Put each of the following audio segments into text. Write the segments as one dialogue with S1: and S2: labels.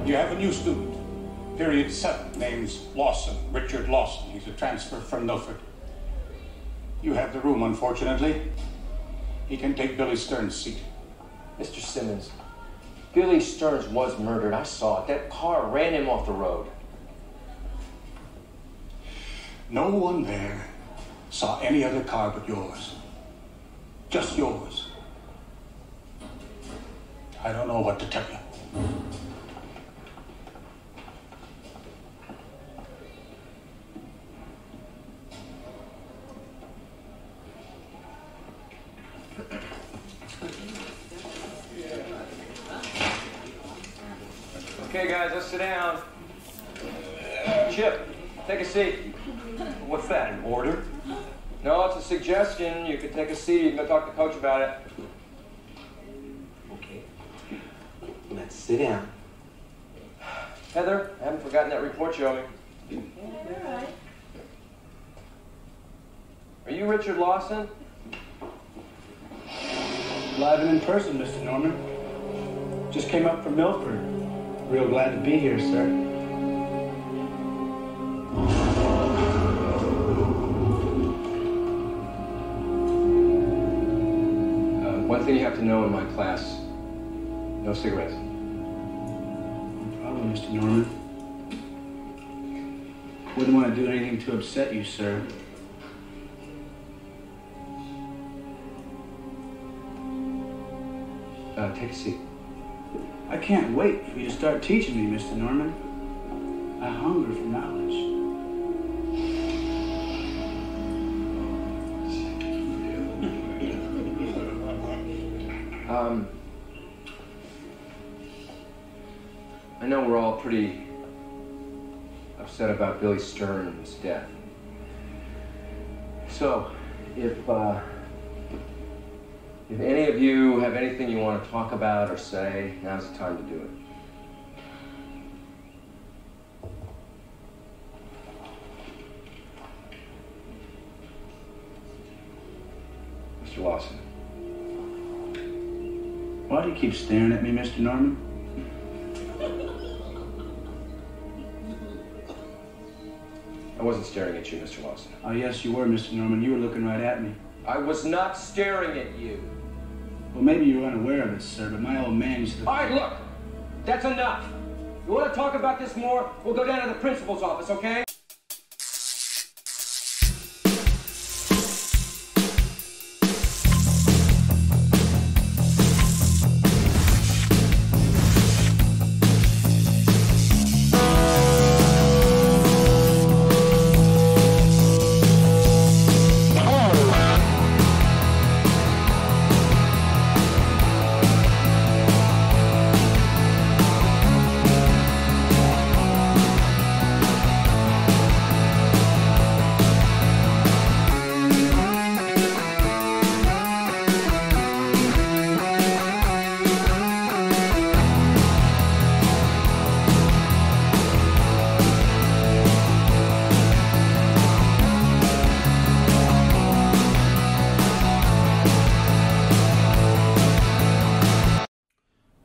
S1: You have a new student, period 7, name's Lawson, Richard Lawson. He's a transfer from Milford. You have the room, unfortunately. He can take Billy Stern's seat.
S2: Mr. Simmons, Billy Stearns was murdered. I saw it. That car ran him off the road.
S1: No one there saw any other car but yours. Just yours. I don't know what to tell you.
S2: Okay, guys, let's sit down. Chip, take a seat.
S3: What's that, an order?
S2: No, it's a suggestion. You can take a seat. You can go talk to Coach about it.
S3: Okay. Let's sit down.
S2: Heather, I haven't forgotten that report you owe me.
S4: Yeah, all right.
S2: Are you Richard Lawson?
S5: Live and in person, Mr. Norman. Just came up from Milford. Real glad to be here, sir.
S2: One thing you have to know in my class, no cigarettes.
S5: No problem, Mr. Norman. Wouldn't want to do anything to upset you, sir.
S2: Take a seat.
S5: I can't wait for you to start teaching me, Mr. Norman. I hunger for knowledge.
S2: I know we're all pretty upset about Billy Stern's death. So, if any of you have anything you want to talk about or say, now's the time to do it. Mr. Lawson.
S5: Why do you keep staring at me, Mr. Norman?
S2: I wasn't staring at you, Mr. Lawson.
S5: Oh, yes, you were, Mr. Norman. You were looking right at me.
S2: I was not staring at you.
S5: Well, maybe you were unaware of it, sir, but my old man used to...
S2: All right, look. That's enough. You want to talk about this more? We'll go down to the principal's office, okay?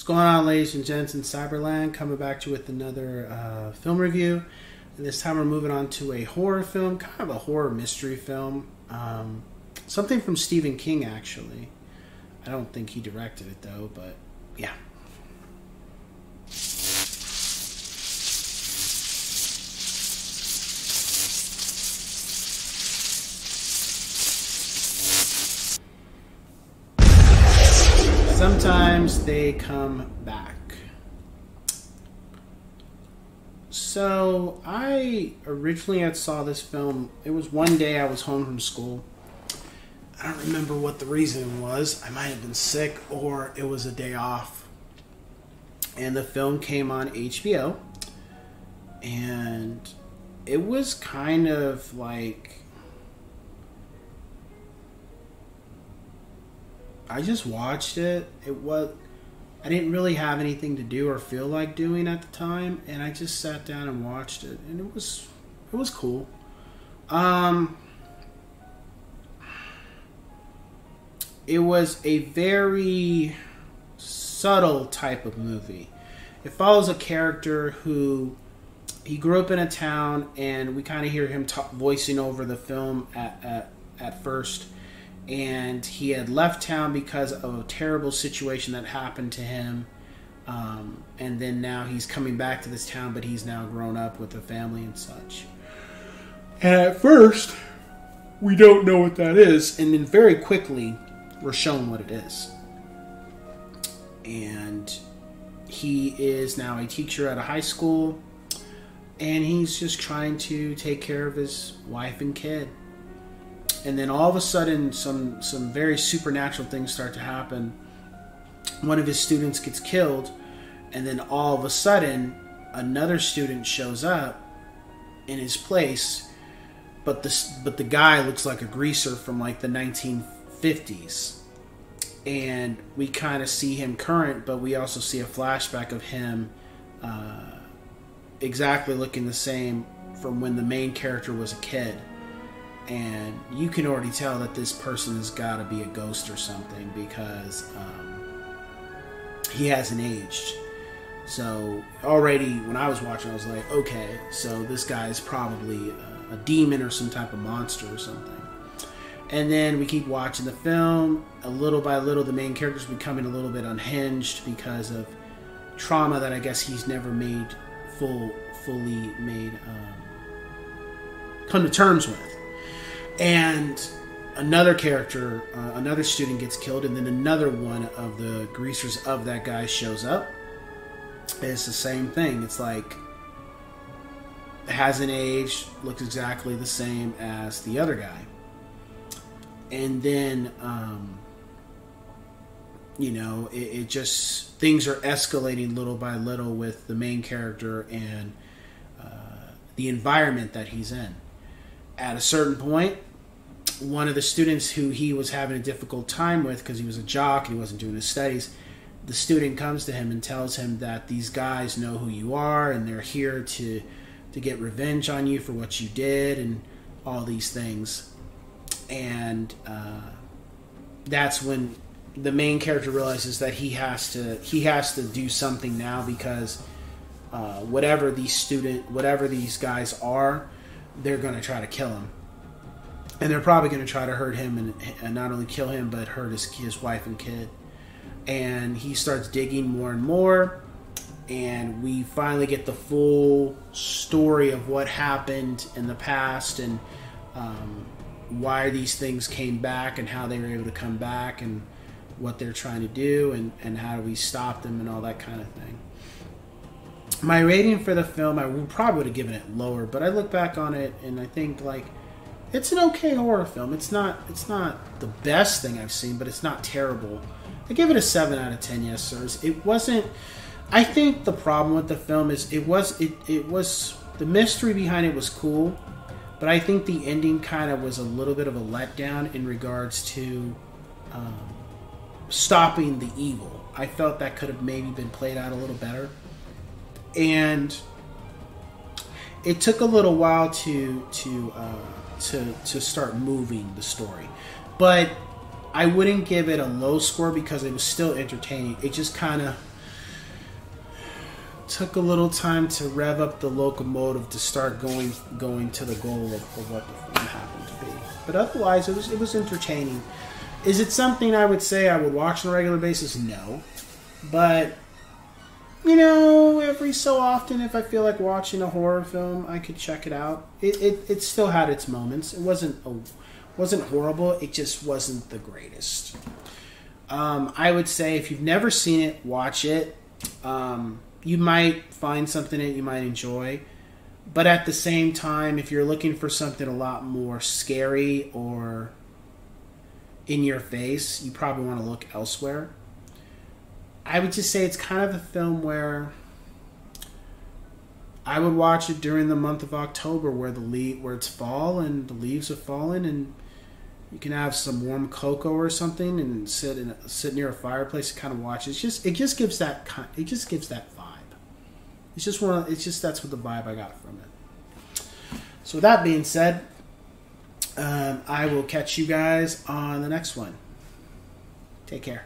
S6: What's going on, ladies and gents in Cyberland? Coming back to you with another film review. And this time we're moving on to a horror film, kind of a horror mystery film. Something from Stephen King, actually. I don't think he directed it, though, but yeah. Sometimes they come back. So I originally had saw this film. It was one day I was home from school. I don't remember what the reason was. I might have been sick or it was a day off. And the film came on HBO. And it was kind of like... I just watched it. I didn't really have anything to do or feel like doing at the time, and I just sat down and watched it, and it was cool. It was a very subtle type of movie. it follows a character who he grew up in a town, and we kind of hear him voicing over the film at first. And he had left town because of a terrible situation that happened to him. And then now he's coming back to this town, but he's now grown up with a family and such. And at first, we don't know what that is. And then very quickly, we're shown what it is. And he is now a teacher at a high school. And he's just trying to take care of his wife and kid. And then all of a sudden, some very supernatural things start to happen. One of his students gets killed, and then all of a sudden, another student shows up in his place, but the guy looks like a greaser from like the 1950s. And we kind of see him current, but we also see a flashback of him exactly looking the same from when the main character was a kid. And you can already tell that this person has got to be a ghost or something, because he hasn't aged. So already when I was watching, I was like, okay, so this guy is probably a demon or some type of monster or something. And then we keep watching the film. A little by little, the main character's becoming a little bit unhinged because of trauma that I guess he's never made fully come to terms with. And another character, another student gets killed, and then another one of the greasers of that guy shows up. It's the same thing. It's like, hasn't aged, looks exactly the same as the other guy. And then, it just, things are escalating little by little with the main character and the environment that he's in. At a certain point, one of the students who he was having a difficult time with because he was a jock and he wasn't doing his studies, the student comes to him and tells him that these guys know who you are and they're here to get revenge on you for what you did and all these things. And that's when the main character realizes that he has to do something now, because whatever these guys are, they're going to try to kill him. And they're probably going to try to hurt him and not only kill him, but hurt his wife and kid. And he starts digging more and more. And we finally get the full story of what happened in the past and why these things came back and how they were able to come back and what they're trying to do and how do we stop them and all that kind of thing. My rating for the film, I probably would have given it lower, but I look back on it and I think like it's an okay horror film. It's not the best thing I've seen, but it's not terrible. I give it a 7 out of 10, yes sirs. It wasn't. I think the problem with the film is it was the mystery behind it was cool, but I think the ending kind of was a little bit of a letdown in regards to stopping the evil. I felt that could have maybe been played out a little better. And it took a little while to start moving the story, but I wouldn't give it a low score because it was still entertaining. It just kind of took a little time to rev up the locomotive to start going to the goal of what the film happened to be. But otherwise, it was entertaining. Is it something I would say I would watch on a regular basis? No, but every so often, if I feel like watching a horror film, I could check it out. It still had its moments. It wasn't horrible. It just wasn't the greatest. I would say if you've never seen it, watch it. You might find something that you might enjoy. But at the same time, if you're looking for something a lot more scary or in your face, you probably want to look elsewhere. I would just say it's kind of a film where I would watch it during the month of October where it's fall and the leaves have fallen and you can have some warm cocoa or something and sit near a fireplace and kind of watch it. It just gives that vibe. That's what the vibe I got from it. So with that being said, I will catch you guys on the next one. Take care.